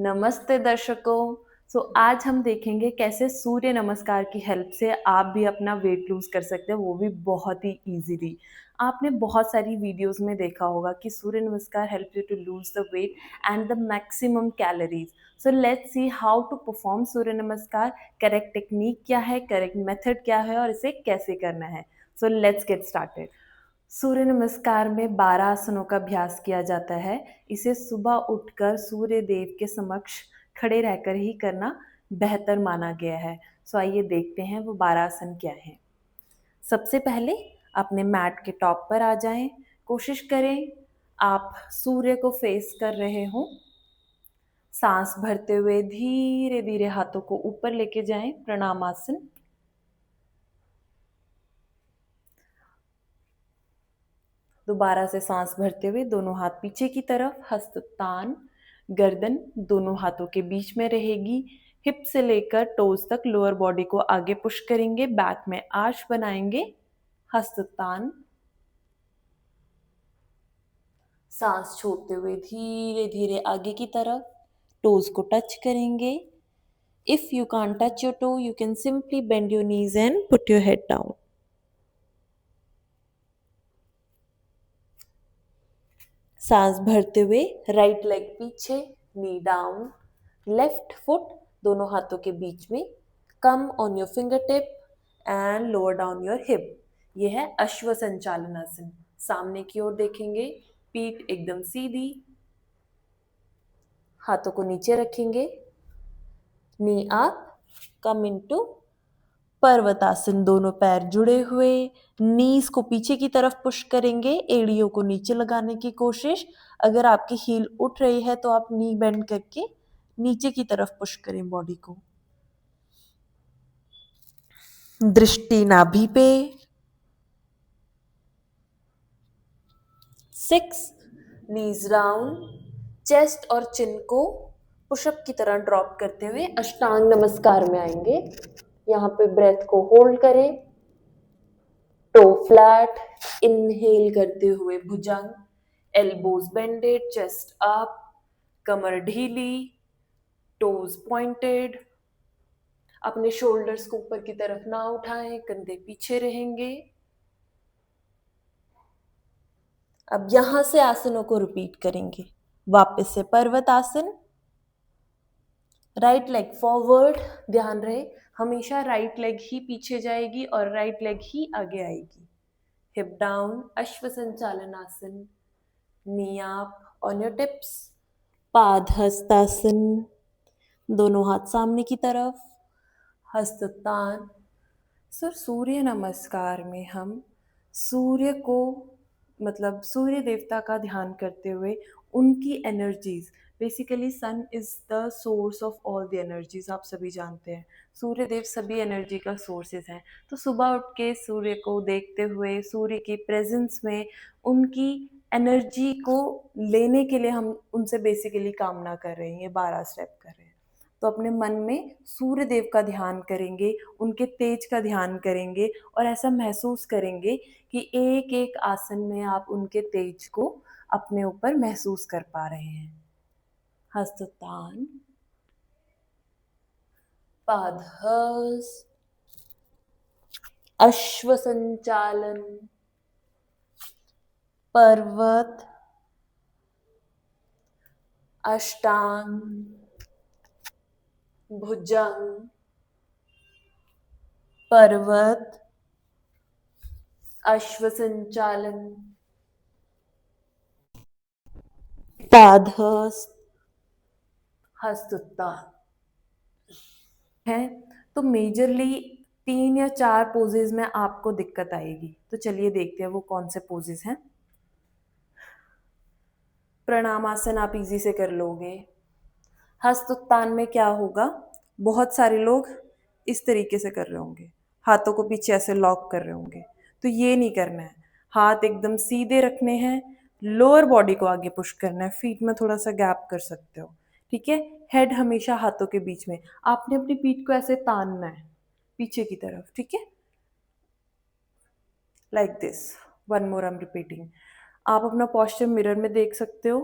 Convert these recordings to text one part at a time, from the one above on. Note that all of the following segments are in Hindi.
नमस्ते दर्शकों। आज हम देखेंगे कैसे सूर्य नमस्कार की हेल्प से आप भी अपना वेट लूज़ कर सकते हैं, वो भी बहुत ही ईज़िली। आपने बहुत सारी वीडियोज़ में देखा होगा कि Surya Namaskar help you to lose the weight and the maximum calories. Let's see how to perform Surya Namaskar, correct technique क्या है, करेक्ट मेथड क्या है और इसे कैसे करना है। Let's get started. सूर्य नमस्कार में 12 आसनों का अभ्यास किया जाता है। इसे सुबह उठकर सूर्य देव के समक्ष खड़े रहकर ही करना बेहतर माना गया है। आइए देखते हैं वो 12 आसन क्या हैं। सबसे पहले अपने मैट के टॉप पर आ जाएं। कोशिश करें आप सूर्य को फेस कर रहे हों। सांस भरते हुए धीरे धीरे हाथों को ऊपर लेके जाएं, प्रणामासन। दोबारा से सांस भरते हुए दोनों हाथ पीछे की तरफ, हस्ततान, गर्दन दोनों हाथों के बीच में रहेगी। हिप से लेकर टोज तक लोअर बॉडी को आगे पुश करेंगे, बैक में आर्च बनाएंगे, हस्ततान। सांस छोड़ते हुए धीरे धीरे आगे की तरफ, टोज को टच करेंगे। If you can't touch your toe, you can simply bend your knees and put your head down. सांस भरते हुए राइट लेग पीछे, नी डाउन, लेफ्ट फुट दोनों हाथों के बीच में, come on your finger tip and lower down your hip. यह है अश्व संचालन आसन। सामने की ओर देखेंगे, पीठ एकदम सीधी, हाथों को नीचे रखेंगे, नी अप, कम इनटू पर्वतासन। दोनों पैर जुड़े हुए, नीज को पीछे की तरफ पुश करेंगे, एड़ियों को नीचे लगाने की कोशिश। अगर आपकी हील उठ रही है तो आप नी बेंड करके नीचे की तरफ पुश करें बॉडी को। दृष्टि नाभि पे। 6, नीज डाउन, चेस्ट और चिन को पुशअप की तरह ड्रॉप करते हुए अष्टांग नमस्कार में आएंगे। यहाँ पे ब्रेथ को होल्ड करें, टो फ्लैट, इनहेल करते हुए भुजंग, एल्बोज बेंडेड, चेस्ट अप, कमर ढीली, टोज पॉइंटेड। अपने शोल्डर्स को ऊपर की तरफ ना उठाएं, कंधे पीछे रहेंगे। अब यहां से आसनों को रिपीट करेंगे। वापस से पर्वत आसन, राइट लेग फॉरवर्ड। ध्यान रहे हमेशा राइट लेग ही पीछे जाएगी और राइट लेग ही आगे आएगी। Hip down, Ashwa Sanchalan Asana, knee up on your tips, Padahastasana, दोनों हाथ सामने की तरफ, हस्ततान। सूर्य नमस्कार में हम सूर्य को सूर्य देवता का ध्यान करते हुए उनकी energies, basically sun is the source of all the energies, आप सभी जानते हैं सूर्य देव सभी एनर्जी का सोर्सेज हैं। तो सुबह उठ के सूर्य को देखते हुए, सूर्य की प्रेजेंस में उनकी एनर्जी को लेने के लिए हम उनसे बेसिकली कामना कर रहे हैं, ये 12 स्टेप कर रहे हैं। तो अपने मन में सूर्य देव का ध्यान करेंगे, उनके तेज का ध्यान करेंगे और ऐसा महसूस करेंगे कि एक एक आसन में आप उनके तेज को अपने ऊपर महसूस कर पा रहे हैं। हस्ततान, पादहस्त, अश्व संचालन, पर्वत, अष्टांग, भुजंग, पर्वत, अश्व संचालन, पादहस्त, हस्तोत्तान है। तो मेजरली 3 या 4 पोजेज में आपको दिक्कत आएगी। तो चलिए देखते हैं वो कौन से पोजेज हैं। प्रणामासन आप इजी से कर लोगे। हस्तोत्तान में क्या होगा, बहुत सारे लोग इस तरीके से कर रहे होंगे, हाथों को पीछे ऐसे लॉक कर रहे होंगे। तो ये नहीं करना है, हाथ एकदम सीधे रखने हैं, लोअर बॉडी को आगे पुश करना है, फीट में थोड़ा सा गैप कर सकते हो, ठीक है। हेड हमेशा हाथों के बीच में, आपने अपनी पीठ को ऐसे तानना है पीछे की तरफ, ठीक है, like this. One more I am repeating. आप अपना पॉस्चर मिरर में देख सकते हो,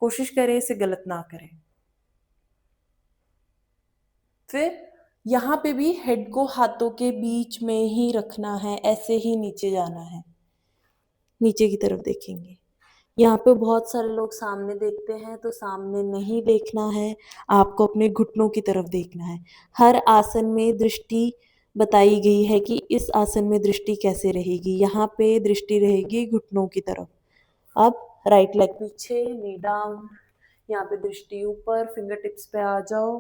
कोशिश करें इसे गलत ना करें। फिर यहाँ पे भी हेड को हाथों के बीच में ही रखना है, ऐसे ही नीचे जाना है, नीचे की तरफ देखेंगे। यहाँ पे बहुत सारे लोग सामने देखते हैं, तो सामने नहीं देखना है, आपको अपने घुटनों की तरफ देखना है। हर आसन में दृष्टि बताई गई है कि इस आसन में दृष्टि कैसे रहेगी। यहाँ पे दृष्टि रहेगी घुटनों की तरफ। अब राइट लेग पीछे, नी डाउन, यहाँ पे दृष्टि ऊपर, फिंगर टिप्स पे आ जाओ।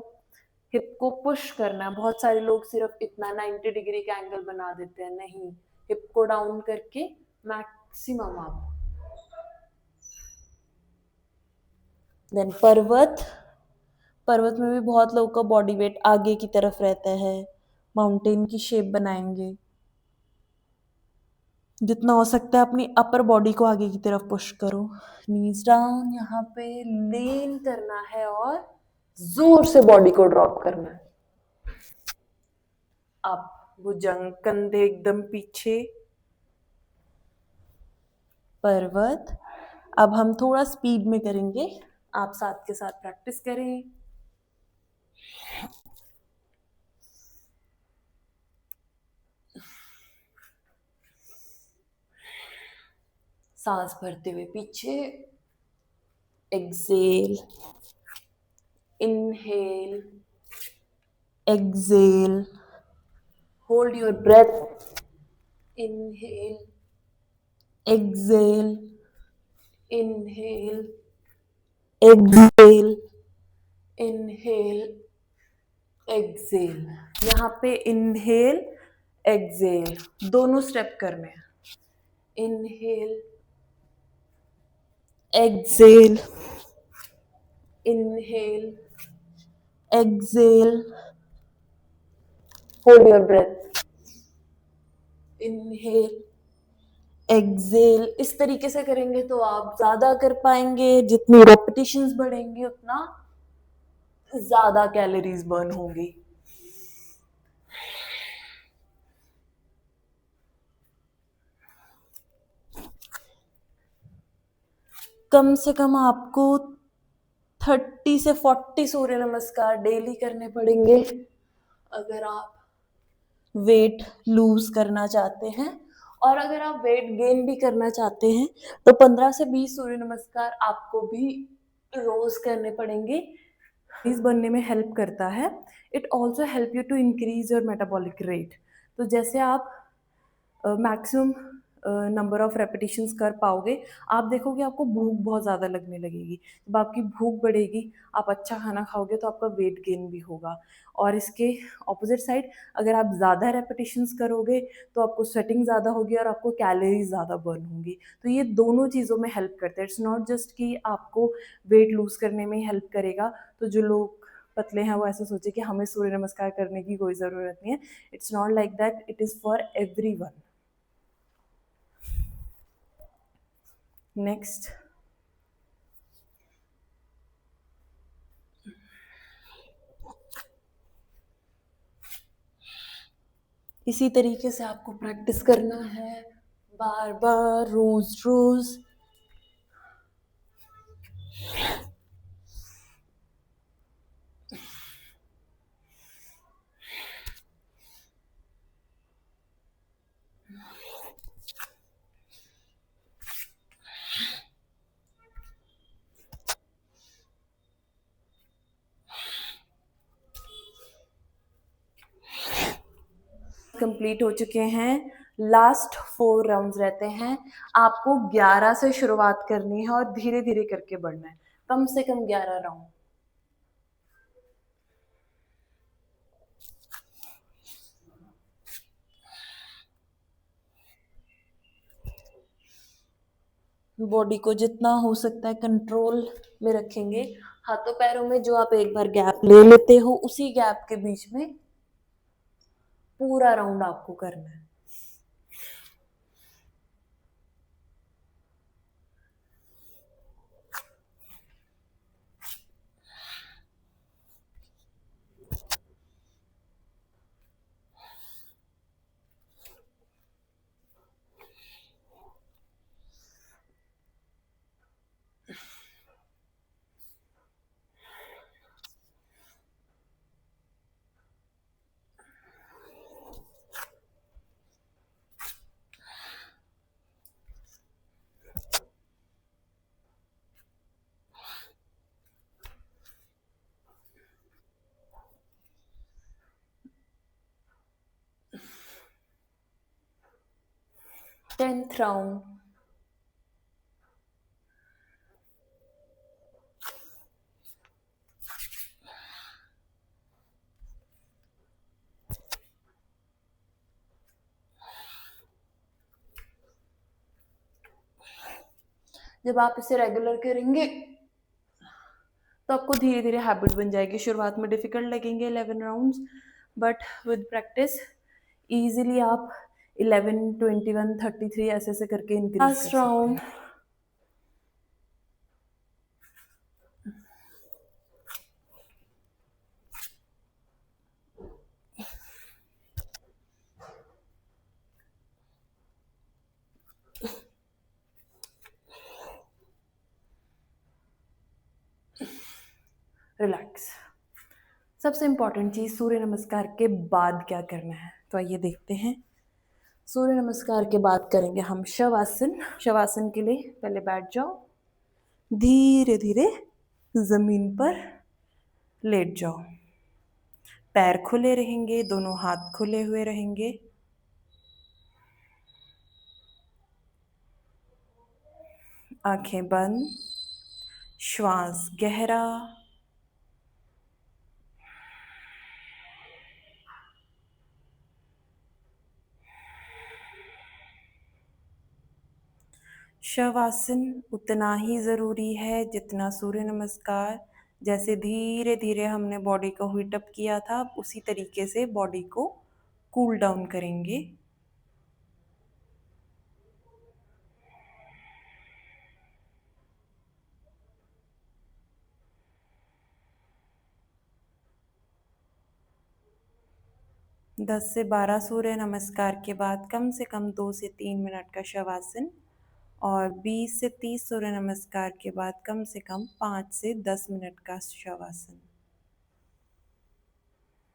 हिप को पुश करना है। बहुत सारे लोग सिर्फ इतना 90 डिग्री का एंगल बना देते हैं, नहीं, हिप को डाउन करके मैक्सिमम आप। देन पर्वत। पर्वत में भी बहुत लोगों का बॉडी वेट आगे की तरफ रहता है, माउंटेन की शेप बनाएंगे। जितना हो सकता है अपनी अपर बॉडी को आगे की तरफ पुश करो। नीज डाउन, यहाँ पे लेन करना है और जोर से बॉडी को ड्रॉप करना है। अब भुजंग, कंधे एकदम पीछे, पर्वत। अब हम थोड़ा स्पीड में करेंगे, आप साथ के साथ प्रैक्टिस करें। सांस भरते हुए पीछे, exhale, inhale, exhale, hold your breath, inhale, exhale, inhale, exhale, inhale, exhale. यहाँ पे इनहेल, एक्सेल दोनों स्टेप करने हैं। Inhale, exhale, inhale, exhale, hold your breath, inhale, exhale. इस तरीके से करेंगे तो आप ज्यादा कर पाएंगे। जितनी रेपिटेशंस बढ़ेंगी उतना ज्यादा कैलोरीज बर्न होंगी। कम से कम आपको 30 से 40 सूर्य नमस्कार डेली करने पड़ेंगे अगर आप वेट लूज करना चाहते हैं। और अगर आप वेट गेन भी करना चाहते हैं तो 15 से 20 सूर्य नमस्कार आपको भी रोज करने पड़ेंगे। इस बनने में हेल्प करता है। It also help you to increase your metabolic rate. तो जैसे आप मैक्सिमम नंबर ऑफ रेपिटेशंस कर पाओगे, आप देखोगे आपको भूख बहुत ज़्यादा लगने लगेगी। जब आपकी भूख बढ़ेगी, आप अच्छा खाना खाओगे तो आपका वेट गेन भी होगा। और इसके ऑपोजिट साइड, अगर आप ज़्यादा रेपिटेशंस करोगे तो आपको स्वेटिंग ज़्यादा होगी और आपको कैलोरीज ज़्यादा बर्न होंगी। तो ये दोनों चीज़ों में हेल्प करते हैं। इट्स नॉट जस्ट कि आपको वेट लूज करने में ही हेल्प करेगा। तो जो लोग पतले हैं वो ऐसे सोचे कि हमें सूर्य नमस्कार करने की कोई ज़रूरत नहीं है। It's not like that, it is for everyone. Next, इसी तरीके से आपको प्रैक्टिस करना है बार बार, रोज रोज। कंप्लीट हो चुके हैं। लास्ट 4 राउंड्स रहते हैं। आपको 11 से शुरुआत करनी है और धीरे धीरे करके बढ़ना है, कम से कम 11 राउंड। बॉडी को जितना हो सकता है कंट्रोल में रखेंगे। हाथों पैरों में जो आप एक बार गैप ले लेते हो, उसी गैप के बीच में पूरा राउंड आपको करना है। 10th round. जब आप इसे रेगुलर करेंगे तो आपको धीरे धीरे हैबिट बन जाएगी। शुरुआत में डिफिकल्ट लगेंगे 11 rounds, but with practice easily आप 11, 21, 33 ऐसे ऐसे करके इंक्रीज कर सकते हैं। राउंड। रिलैक्स। सबसे इम्पॉर्टेंट चीज़, सूर्य नमस्कार के बाद क्या करना है, तो आइए देखते हैं। सूर्य नमस्कार के बाद करेंगे हम शवासन। शवासन के लिए पहले बैठ जाओ, धीरे धीरे जमीन पर लेट जाओ। पैर खुले रहेंगे, दोनों हाथ खुले हुए रहेंगे। आंखें बंद, श्वास गहरा। शवासन उतना ही ज़रूरी है जितना सूर्य नमस्कार। जैसे धीरे धीरे हमने बॉडी को हीट अप किया था, उसी तरीके से बॉडी को कूल डाउन करेंगे। दस से 12 सूर्य नमस्कार के बाद कम से कम 2 से 3 मिनट का शवासन, और 20 से 30 सूर्य नमस्कार के बाद कम से कम 5 से 10 मिनट का शवासन।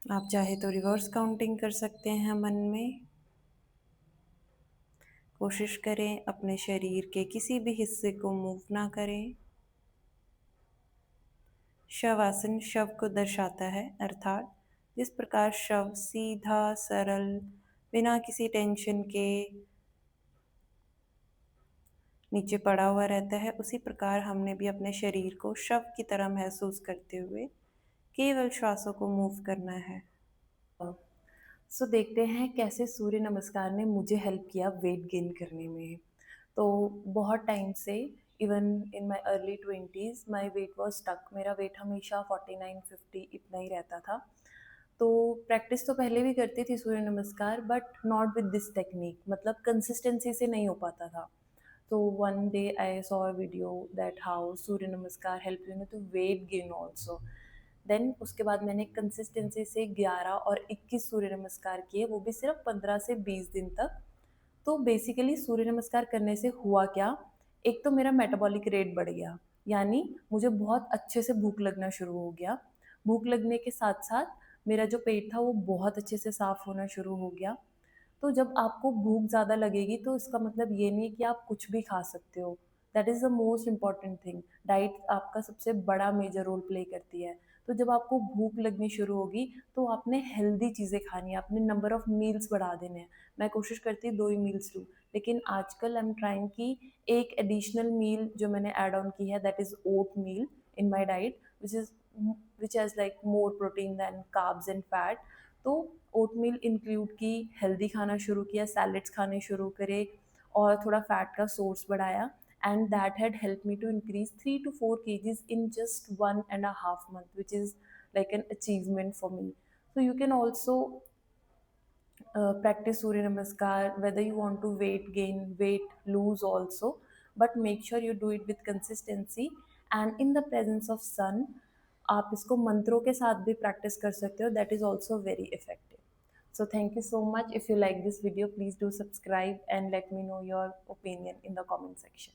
आप चाहे तो रिवर्स काउंटिंग कर सकते हैं मन में। कोशिश करें अपने शरीर के किसी भी हिस्से को मूव ना करें। शवासन शव को दर्शाता है, अर्थात जिस प्रकार शव सीधा सरल बिना किसी टेंशन के नीचे पड़ा हुआ रहता है, उसी प्रकार हमने भी अपने शरीर को शव की तरह महसूस करते हुए केवल श्वासों को मूव करना है। सो देखते हैं कैसे सूर्य नमस्कार ने मुझे हेल्प किया वेट गेन करने में। तो बहुत टाइम से, even in my early 20s my weight was stuck. मेरा वेट हमेशा 49-50 इतना ही रहता था। तो प्रैक्टिस तो पहले भी करती थी Surya Namaskar, but not with this technique, मतलब कंसिस्टेंसी से नहीं हो पाता था। तो one day I saw a video that how Surya Namaskar help you know to weight gain also. Then उसके बाद मैंने कंसिस्टेंसी से 11 और 21 सूर्य नमस्कार किए, वो भी सिर्फ 15 से 20 दिन तक। तो बेसिकली सूर्य नमस्कार करने से हुआ क्या, एक तो मेरा मेटाबॉलिक रेट बढ़ गया, यानी मुझे बहुत अच्छे से भूख लगना शुरू हो गया। भूख लगने के साथ साथ मेरा जो पेट था वो बहुत अच्छे से साफ होना शुरू हो गया। तो जब आपको भूख ज़्यादा लगेगी तो इसका मतलब ये नहीं है कि आप कुछ भी खा सकते हो। That is the most important thing. Diet आपका सबसे बड़ा मेजर रोल प्ले करती है। तो जब आपको भूख लगनी शुरू होगी तो आपने हेल्दी चीज़ें खानी है, आपने नंबर ऑफ मील्स बढ़ा देने हैं। मैं कोशिश करती हूँ 2 ही मील्स लूँ, लेकिन आजकल आई एम ट्राइंग कि एक एडिशनल मील जो मैंने ऐड ऑन की है, that is oat meal in my diet, which has like more protein than carbs and fat. तो ओट मील इंक्लूड की, हेल्दी खाना शुरू किया, सैलड्स खाने शुरू करे और थोड़ा फैट का सोर्स बढ़ाया। And that had help me to increase 3 to 4 kgs in just 1.5 months, which is like an achievement for me. So you can also practice Surya Namaskar whether you want to weight gain, weight lose also, but make sure you do it with consistency and in the presence of sun. आप इसको मंत्रों के साथ भी प्रैक्टिस कर सकते हो, that is also very effective. So thank you so much. If you like this video, please do subscribe and let me know your opinion in the comment section.